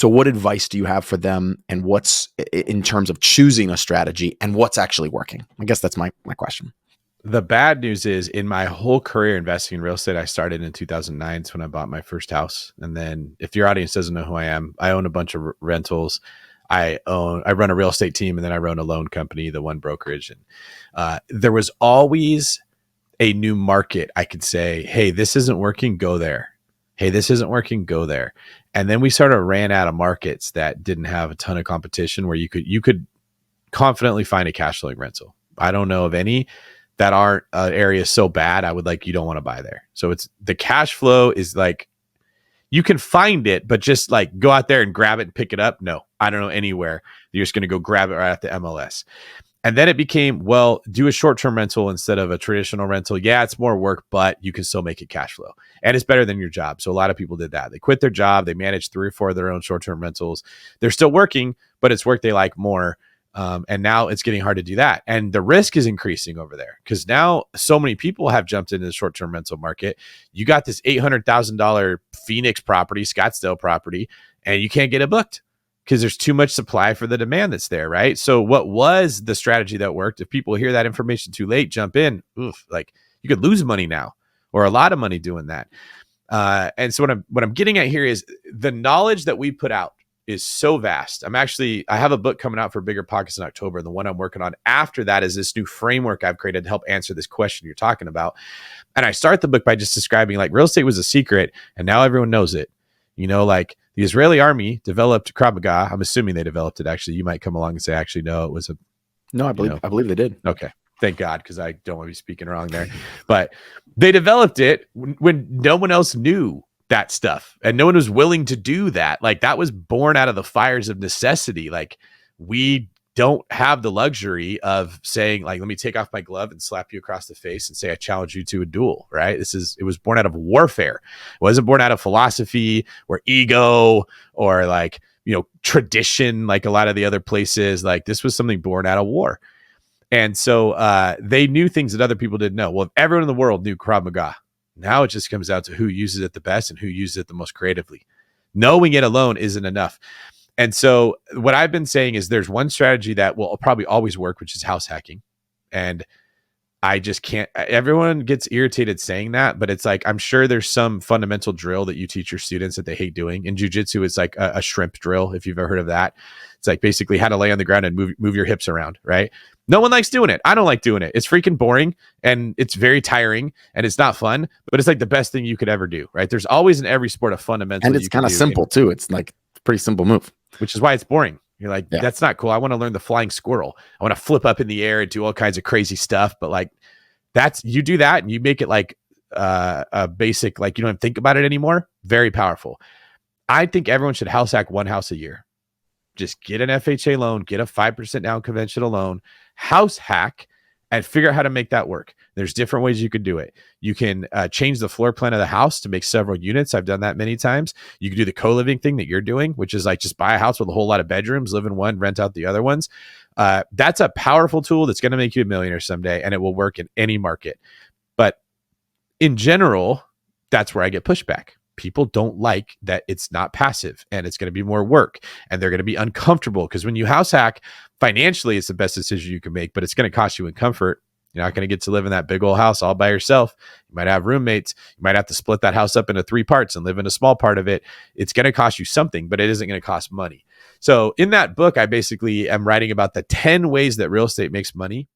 So what advice do you have for them, and what's in terms of choosing a strategy and what's actually working? I guess that's my question. The bad news is, in my whole career investing in real estate, I started in 2009. It's when I bought my first house. And then if your audience doesn't know who I am, I own a bunch of rentals. I run a real estate team, and then I run a loan company, the one brokerage. And there was always a new market. I could say, hey, this isn't working, go there. Hey, this isn't working, go there. And then we sort of ran out of markets that didn't have a ton of competition where you could confidently find a cash flowing rental. I don't know of any that aren't areas so bad you don't want to buy there. So it's the cash flow is like, you can find it, but just like go out there and grab it and pick it up. No, I don't know anywhere. You're just going to go grab it right at the MLS. And then it became, well, do a short-term rental instead of a traditional rental. Yeah, it's more work, but you can still make it cash flow. And it's better than your job. So a lot of people did that. They quit their job. They managed 3 or 4 of their own short-term rentals. They're still working, but it's work they like more. And now it's getting hard to do that. And the risk is increasing over there because now so many people have jumped into the short-term rental market. You got this $800,000 Phoenix property, Scottsdale property, and you can't get it booked because there's too much supply for the demand that's there, right? So what was the strategy that worked? If people hear that information too late, jump in, like you could lose money now or a lot of money doing that. And so what I'm getting at here is the knowledge that we put out is so vast. I have a book coming out for Bigger Pockets in October. And the one I'm working on after that is this new framework I've created to help answer this question you're talking about. And I start the book by just describing like real estate was a secret and now everyone knows it. You know, like the Israeli army developed Krav Maga. I'm assuming they developed it. Actually, you might come along and say, actually, no, it was No, I believe they did. Okay. Thank God, because I don't want to be speaking wrong there. But they developed it when no one else knew that stuff and no one was willing to do that. Like that was born out of the fires of necessity. Like we don't have the luxury of saying like, let me take off my glove and slap you across the face and say, I challenge you to a duel, right? It was born out of warfare. It wasn't born out of philosophy or ego or like, tradition, like a lot of the other places. Like this was something born out of war. And so they knew things that other people didn't know. Well, if everyone in the world knew Krav Maga, now it just comes down to who uses it the best and who uses it the most creatively. Knowing it alone isn't enough. And so what I've been saying is there's one strategy that will probably always work, which is house hacking. And I just can't, everyone gets irritated saying that, but it's like, I'm sure there's some fundamental drill that you teach your students that they hate doing. In jiu-jitsu, it's like a shrimp drill, if you've ever heard of that. It's like basically how to lay on the ground and move your hips around, right? No one likes doing it. I don't like doing it. It's freaking boring and it's very tiring and it's not fun, but it's like the best thing you could ever do, right? There's always in every sport a fundamental. And it's kind of simple too. It's like a pretty simple move. Which is why it's boring. You're like, That's not cool. I want to learn the flying squirrel. I want to flip up in the air and do all kinds of crazy stuff. But like you do that and you make it like a basic, like you don't even think about it anymore. Very powerful. I think everyone should house hack one house a year. Just get an FHA loan, get a 5% down conventional loan, house hack, and figure out how to make that work. There's different ways you could do it. You can change the floor plan of the house to make several units. I've done that many times. You can do the co-living thing that you're doing, which is like just buy a house with a whole lot of bedrooms, live in one, rent out the other ones. That's a powerful tool that's going to make you a millionaire someday, and it will work in any market. But in general, that's where I get pushback. People don't like that it's not passive and it's going to be more work and they're going to be uncomfortable because when you house hack, financially, it's the best decision you can make, but it's going to cost you in comfort. You're not going to get to live in that big old house all by yourself. You might have roommates. You might have to split that house up into 3 parts and live in a small part of it. It's going to cost you something, but it isn't going to cost money. So in that book, I basically am writing about the 10 ways that real estate makes money